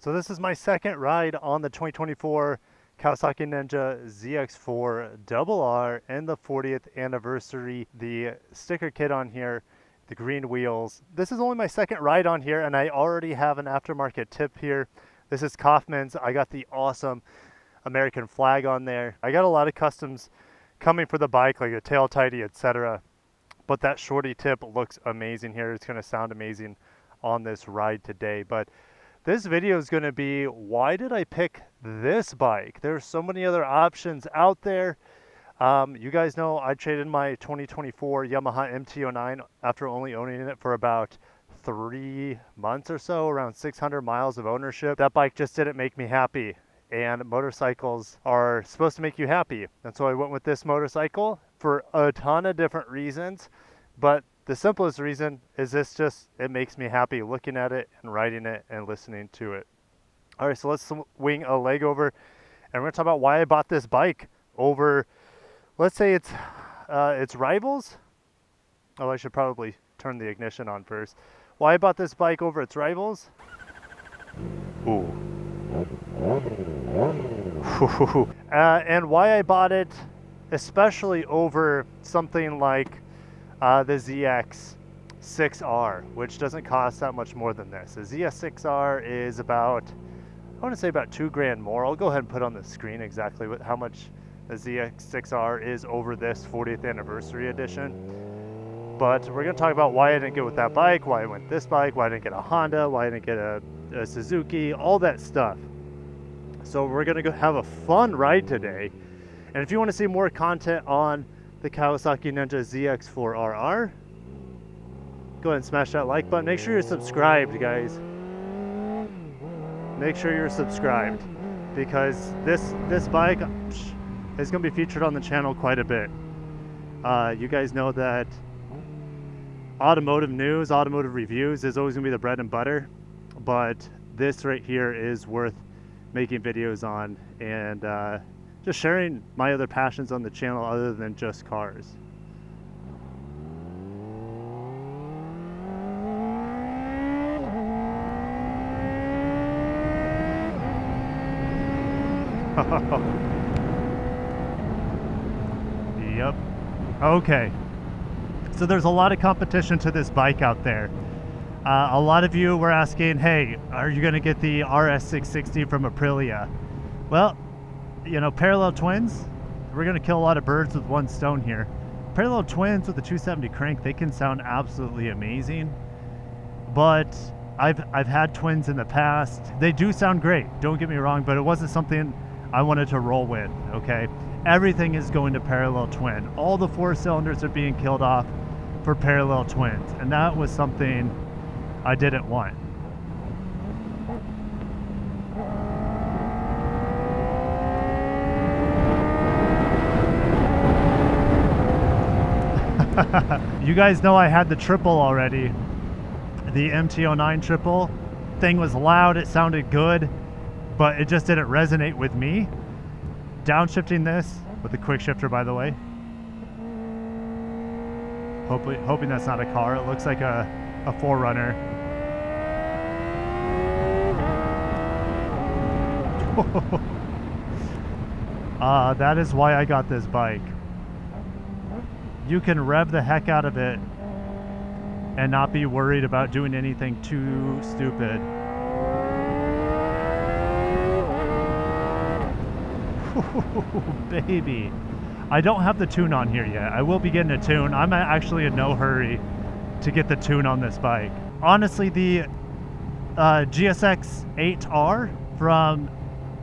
So this is my second ride on the 2024 Kawasaki Ninja ZX-4RR and the 40th anniversary. The sticker kit on here, the green wheels. This is only my second ride on here and I already have an aftermarket tip here. This is Kaufman's. I got the awesome American flag on there. I got a lot of customs coming for the bike, like a tail tidy, etc. But that shorty tip looks amazing here. It's going to sound amazing on this ride today. But this video is going to be, why did I pick this bike? There's so many other options out there. You guys know I traded my 2024 Yamaha MT-09 after only owning it for about 3 months or so, around 600 miles of ownership. That bike just didn't make me happy, and motorcycles are supposed to make you happy. And so I went with this motorcycle for a ton of different reasons, but the simplest reason is it makes me happy looking at it and riding it and listening to it. All right, so let's swing a leg over and we're gonna talk about why I bought this bike over, let's say it's rivals. Oh, I should probably turn the ignition on first. Why I bought this bike over its rivals. Ooh. And why I bought it especially over something like the ZX-6R, which doesn't cost that much more than this. The ZX-6R is about, I want to say about $2,000 more. I'll go ahead and put on the screen exactly how much the ZX-6R is over this 40th anniversary edition. But we're going to talk about why I didn't go with that bike, why I went this bike, why I didn't get a Honda, why I didn't get a Suzuki, all that stuff. So we're going to go have a fun ride today. And if you want to see more content on the Kawasaki Ninja ZX-4RR, go ahead and smash that like button. Make sure you're subscribed, guys. Make sure you're subscribed, because this bike is going to be featured on the channel quite a bit. You guys know that automotive news, automotive reviews is always going to be the bread and butter, but this right here is worth making videos on, and just sharing my other passions on the channel other than just cars. Yep. Okay. So there's a lot of competition to this bike out there. A lot of you were asking, hey, are you going to get the RS660 from Aprilia? Well, you know, parallel twins, we're going to kill a lot of birds with one stone here. Parallel twins with the 270 crank, they can sound absolutely amazing. But I've had twins in the past. They do sound great, don't get me wrong, but it wasn't something I wanted to roll with, okay? Everything is going to parallel twin. All the 4 cylinders are being killed off for parallel twins, and that was something I didn't want. You guys know I had the triple already. The MT-09 triple. Thing was loud, it sounded good, but it just didn't resonate with me. Downshifting this with a quick shifter, by the way. Hoping that's not a car. It looks like a 4Runner. That is why I got this bike. You can rev the heck out of it and not be worried about doing anything too stupid. Baby. I don't have the tune on here yet. I will be getting a tune. I'm actually in no hurry to get the tune on this bike. Honestly, the GSX-8R from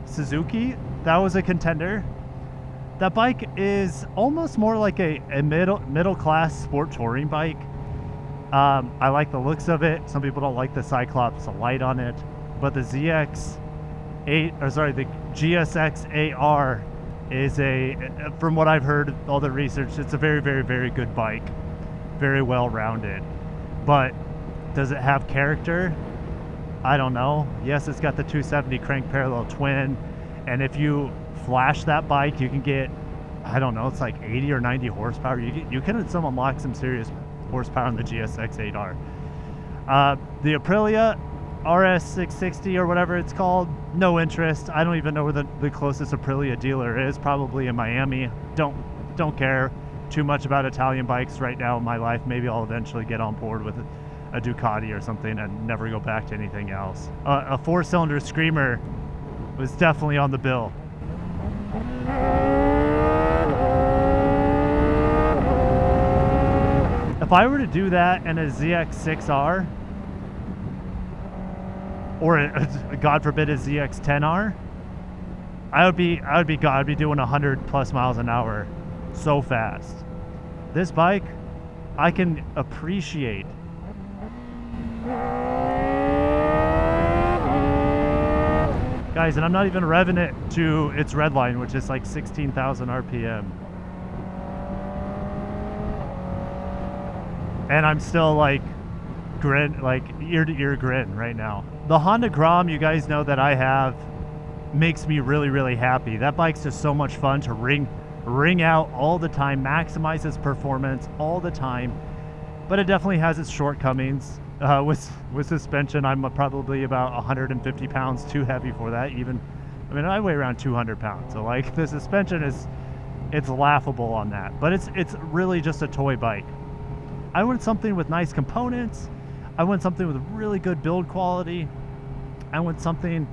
Suzuki, that was a contender. That bike is almost more like a middle class sport touring bike. I like the looks of it. Some people don't like the Cyclops light on it, but the the GSX-8R is from what I've heard, all the research, it's a very, very, very good bike. Very well rounded. But does it have character? I don't know. Yes, it's got the 270 crank parallel twin, and if you flash that bike, you can get, I don't know, it's like 80 or 90 horsepower. You can unlock some serious horsepower on the GSX-8R. The Aprilia RS660 or whatever it's called, no interest. I don't even know where the closest Aprilia dealer is, probably in Miami. Don't care too much about Italian bikes right now in my life. Maybe I'll eventually get on board with a Ducati or something and never go back to anything else. A 4-cylinder Screamer was definitely on the bill. If I were to do that in a ZX-6R, or God forbid a ZX-10R, I'd be doing 100 plus miles an hour so fast. This bike, I can appreciate. Guys, and I'm not even revving it to its red line, which is like 16,000 RPM. And I'm still like ear to ear grin right now. The Honda Grom, you guys know that I have, makes me really, really happy. That bike's just so much fun to ring out all the time, maximize its performance all the time. But it definitely has its shortcomings. With suspension, I'm probably about 150 pounds too heavy for that. I weigh around 200 pounds. So like the suspension it's laughable on that. But it's really just a toy bike. I want something with nice components. I want something with really good build quality. I want something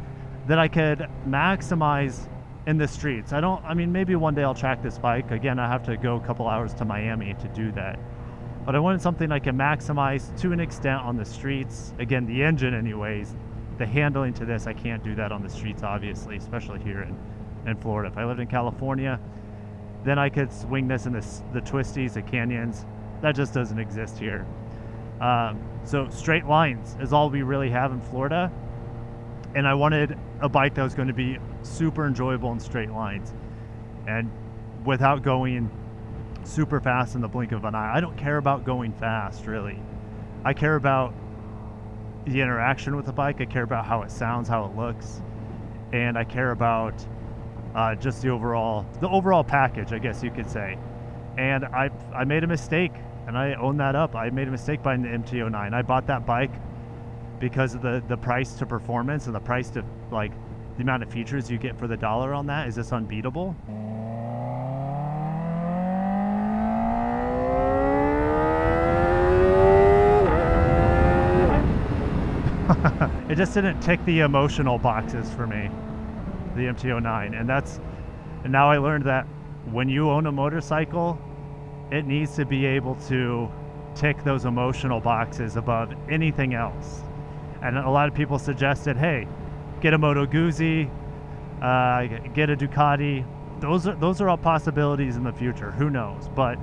that I could maximize in the streets. Maybe one day I'll track this bike. Again, I have to go a couple hours to Miami to do that. But I wanted something I can maximize to an extent on the streets. Again, the engine anyways. The handling to this, I can't do that on the streets, obviously, especially here in Florida. If I lived in California, then I could swing this in the twisties, the canyons. That just doesn't exist here. So straight lines is all we really have in Florida. And I wanted a bike that was going to be super enjoyable in straight lines. And without going super fast in the blink of an eye. I don't care about going fast, really. I care about the interaction with the bike. I care about how it sounds, how it looks. And I care about just the overall package, I guess you could say. And I made a mistake, and I own that up. I made a mistake buying the MT-09. I bought that bike because of the price to performance, and the price to the amount of features you get for the dollar on that is just unbeatable. It just didn't tick the emotional boxes for me, the MT-09. And now I learned that when you own a motorcycle, it needs to be able to tick those emotional boxes above anything else. And a lot of people suggested, hey, get a Moto Guzzi, get a Ducati. Those are all possibilities in the future. Who knows? But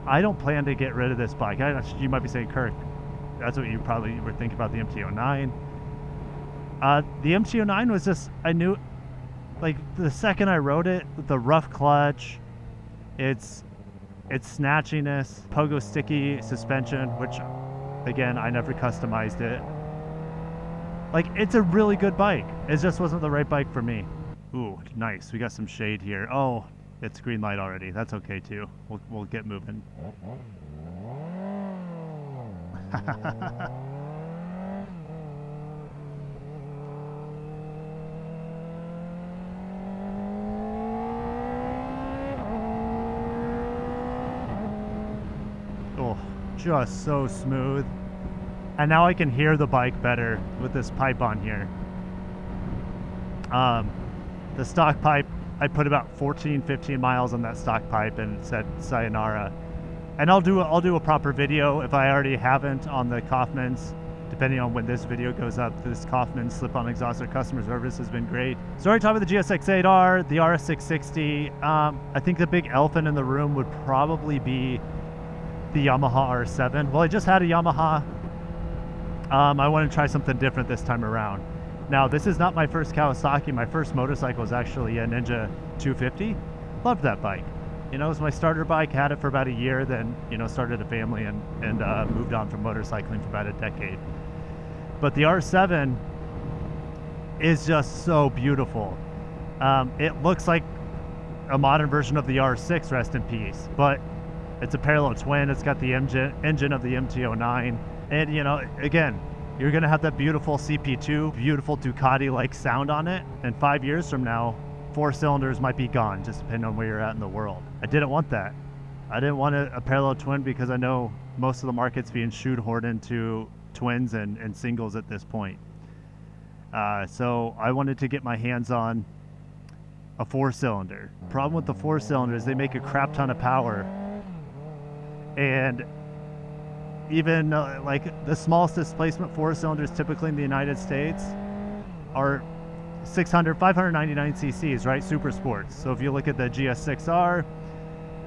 I don't plan to get rid of this bike. You might be saying, Kirk, that's what you probably were thinking about the MT-09. The MT-09 was just, I knew, the second I rode it, the rough clutch, its snatchiness, pogo sticky suspension, which, again, I never customized it. It's a really good bike. It just wasn't the right bike for me. Ooh, nice. We got some shade here. Oh, it's green light already. That's okay, too. We'll get moving. Oh, just so smooth. And now I can hear the bike better with this pipe on here. The stock pipe, I put about 15 miles on that stock pipe and it said sayonara. And I'll do a proper video if I already haven't on the Kaufman's, depending on when this video goes up. This Kaufman slip-on exhaust customer service has been great. So I already talked about the GSX-8R, the RS660. I think the big elephant in the room would probably be the Yamaha R7. Well, I just had a Yamaha. I want to try something different this time around. Now, this is not my first Kawasaki. My first motorcycle is actually a Ninja 250. Loved that bike. It was my starter bike. Had it for about a year, then started a family and moved on from motorcycling for about a decade. But the R7 is just so beautiful. It looks like a modern version of the R6, rest in peace. But it's a parallel twin. It's got the engine of the MT-09. And again, you're gonna have that beautiful CP2, beautiful Ducati-like sound on it, and 5 years from now, 4 cylinders might be gone, just depending on where you're at in the world. I didn't want that. I didn't want a parallel twin because I know most of the market's being shoehorned into twins and singles at this point. So I wanted to get my hands on a 4-cylinder. Problem with the 4-cylinder is they make a crap ton of power, and even like the smallest displacement 4-cylinders typically in the United States are 599 cc's, right? Super sports. So if you look at the GS6R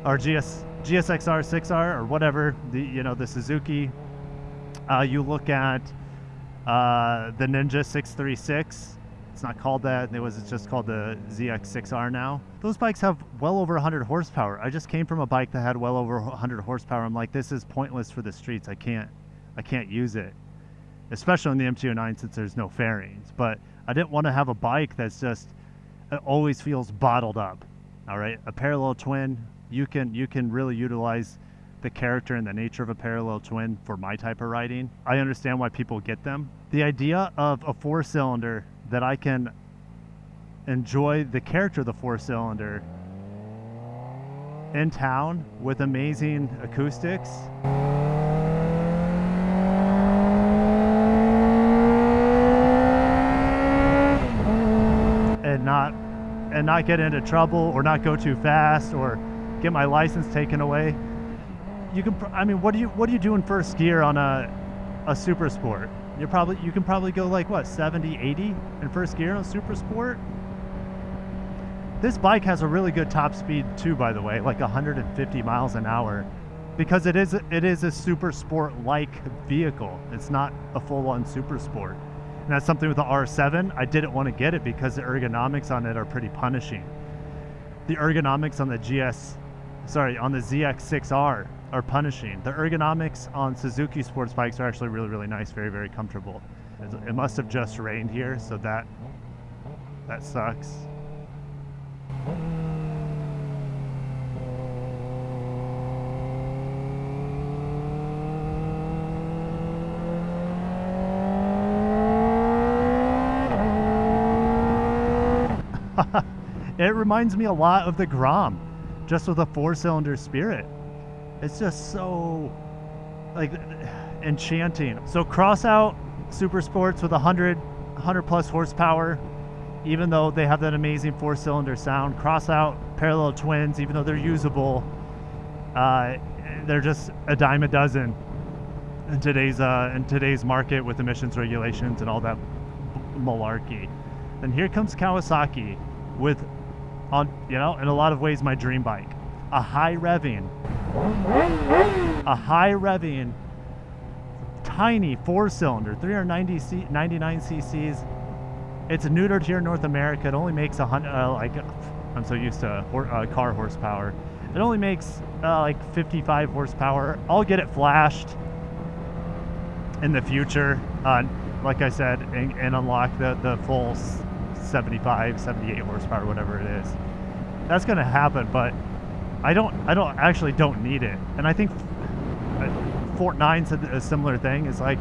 or GSXR 6R or whatever, the Suzuki, you look at the Ninja 636. It's not called that. It's just called the ZX-4RR now. Those bikes have well over 100 horsepower. I just came from a bike that had well over 100 horsepower. I'm like, this is pointless for the streets. I can't use it, especially on the MT-09 since there's no fairings. But I didn't want to have a bike that's just, it always feels bottled up. All right, a parallel twin, you can really utilize the character and the nature of a parallel twin for my type of riding. I understand why people get them. The idea of a 4-cylinder that I can enjoy the character of the 4-cylinder in town with amazing acoustics. And not get into trouble or not go too fast or get my license taken away. You can, I mean, what do you do in first gear on a super sport? You can probably go like what, 70, 80 in first gear on a super sport. This bike has a really good top speed too, by the way, like 150 miles an hour, because it is a super sport like vehicle. It's not a full-on super sport. And that's something with the R7. I didn't want to get it because the ergonomics on it are pretty punishing. The ergonomics on the ZX-4RR are punishing. The ergonomics on Suzuki sports bikes are actually really, really nice, very, very comfortable. It must have just rained here, so that sucks. It reminds me a lot of the Grom, just with a 4-cylinder spirit. It's just so like enchanting. So cross out super sports with 100 plus horsepower, even though they have that amazing 4-cylinder sound. Cross out parallel twins, even though they're usable. They're just a dime a dozen in today's market with emissions regulations and all that malarkey. And here comes Kawasaki with, in a lot of ways, my dream bike. A high revving, tiny 4-cylinder, 399 cc's. It's neutered here in North America. It only makes I'm so used to car horsepower. It only makes like 55 horsepower. I'll get it flashed in the future, like I said, and unlock the full 75, 78 horsepower, whatever it is. That's gonna happen, but I actually don't need it. And I think Fort 9 said a similar thing. It's like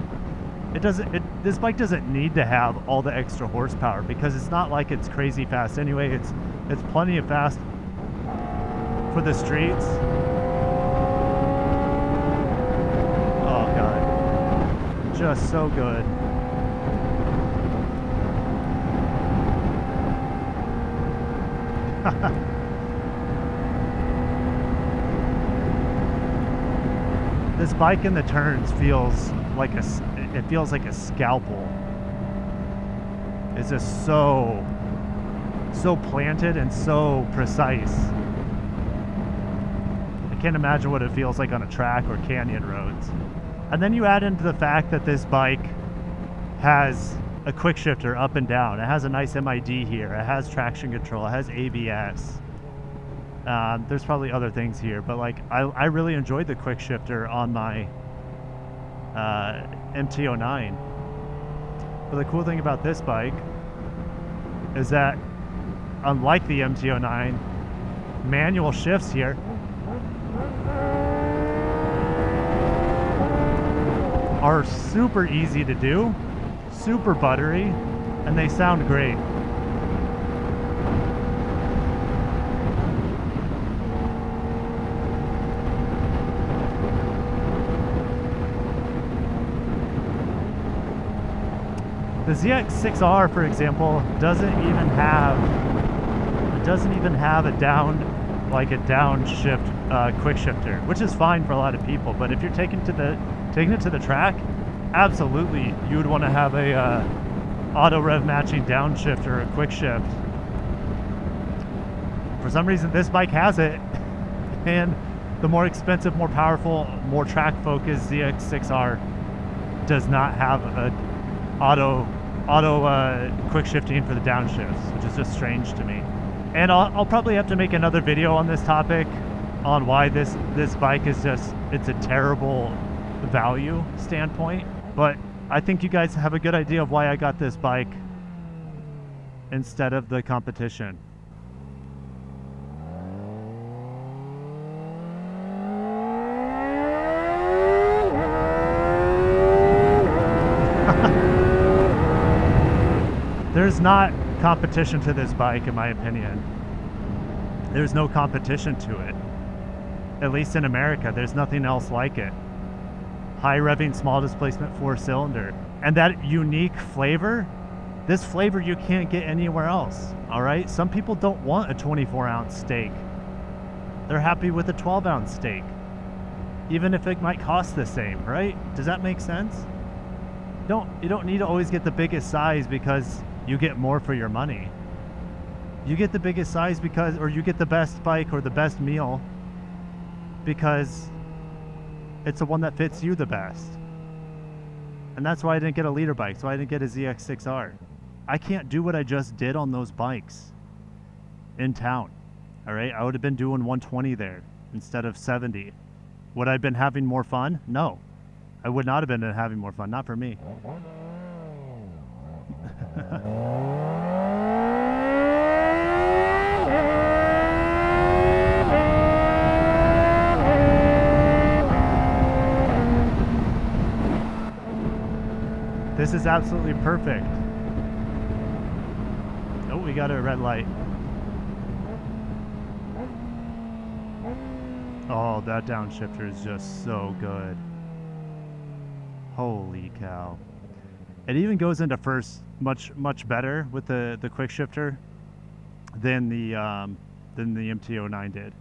this bike doesn't need to have all the extra horsepower because it's not like it's crazy fast anyway. It's plenty of fast for the streets. Oh god, just so good. This bike in the turns feels like a scalpel. It's just so planted and so precise. I can't imagine what it feels like on a track or canyon roads. And then you add into the fact that this bike has a quick shifter up and down. It has a nice MID here. It has traction control. It has ABS. There's probably other things here, but like I really enjoyed the quick shifter on my MT-09. But the cool thing about this bike is that, unlike the MT-09, manual shifts here are super easy to do, super buttery, and they sound great. The ZX-4RR, for example, doesn't even have a downshift quick shifter, which is fine for a lot of people. But if you're taking it to the track, absolutely you would want to have a auto rev matching downshift or a quick shift. For some reason, this bike has it, and the more expensive, more powerful, more track focused ZX-4R does not have a auto quick shifting for the downshifts, which is just strange to me. And I'll probably have to make another video on this topic, on why this bike is just, it's a terrible value standpoint. But I think you guys have a good idea of why I got this bike instead of the competition. There's not competition to this bike, in my opinion. There's no competition to it. At least in America, there's nothing else like it. High revving, small displacement, 4-cylinder. And that unique flavor, this flavor you can't get anywhere else, all right? Some people don't want a 24-ounce steak. They're happy with a 12-ounce steak, even if it might cost the same, right? Does that make sense? You don't need to always get the biggest size because you get more for your money. You get the biggest size because, or you get the best bike or the best meal because it's the one that fits you the best. And that's why I didn't get a leader bike, so I didn't get a ZX-4R. I can't do what I just did on those bikes in town, all right? I would have been doing 120 there instead of 70. Would I have been having more fun? No. I would not have been having more fun, not for me. This is absolutely perfect. Oh, we got a red light. Oh, that downshifter is just so good. Holy cow. It even goes into first much better with the quick shifter than the MT-09 did.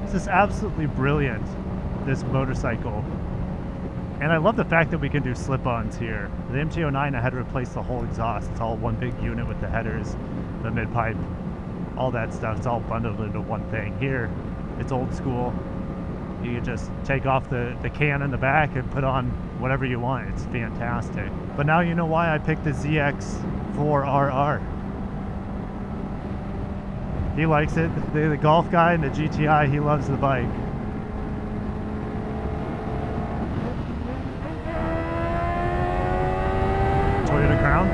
This is absolutely brilliant, this motorcycle. And I love the fact that we can do slip-ons here. The MT-09, I had to replace the whole exhaust. It's all one big unit with the headers, the mid-pipe, all that stuff. It's all bundled into one thing. Here, it's old school. You can just take off the can in the back and put on whatever you want. It's fantastic. But now you know why I picked the ZX-4RR. He likes it. The golf guy and the GTI, he loves the bike. Toyota Crown.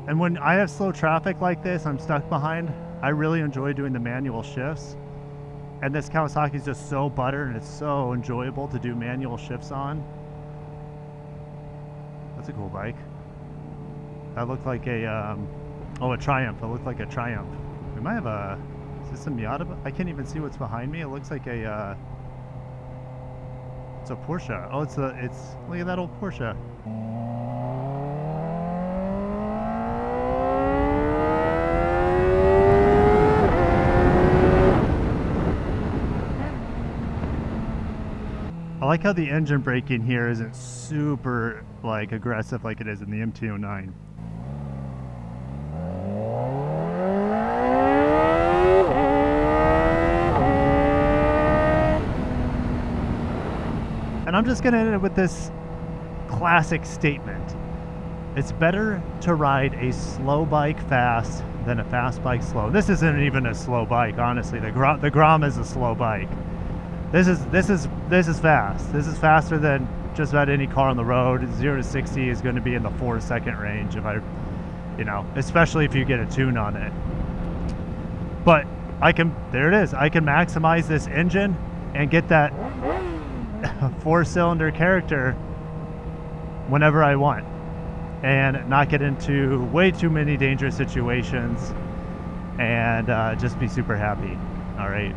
And when I have slow traffic like this, I'm stuck behind, I really enjoy doing the manual shifts. And this Kawasaki is just so buttered and it's so enjoyable to do manual shifts on. That's a cool bike. That looked like a, oh, a Triumph. It looked like a Triumph. We might have a, is this a Miata? I can't even see what's behind me. It looks like a, it's a Porsche. Oh, it's, look at that old Porsche. I like how the engine braking here isn't super like aggressive like it is in the MT-09. I'm just going to end it with this classic statement. It's better to ride a slow bike fast than a fast bike slow. This isn't even a slow bike, honestly. The Grom is a slow bike. This is fast. This is faster than just about any car on the road. 0 to 60 is going to be in the 4-second range if I, especially if you get a tune on it. But there it is. I can maximize this engine and get that 4-cylinder character whenever I want, and not get into way too many dangerous situations, and just be super happy. All right.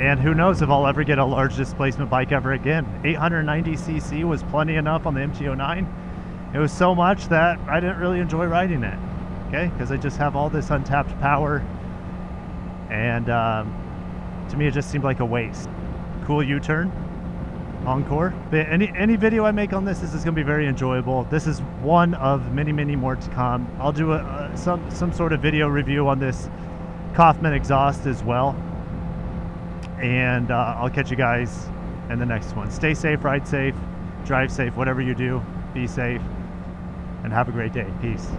And who knows if I'll ever get a large displacement bike ever again. 890cc was plenty enough on the MT-09. It was so much that I didn't really enjoy riding it, okay? Because I just have all this untapped power, and to me it just seemed like a waste. Cool U-turn, encore. But any video I make on this is going to be very enjoyable. This is one of many, many more to come. I'll do some sort of video review on this Kaufman exhaust as well. And I'll catch you guys in the next one. Stay safe, ride safe, drive safe, whatever you do, be safe, and have a great day. Peace.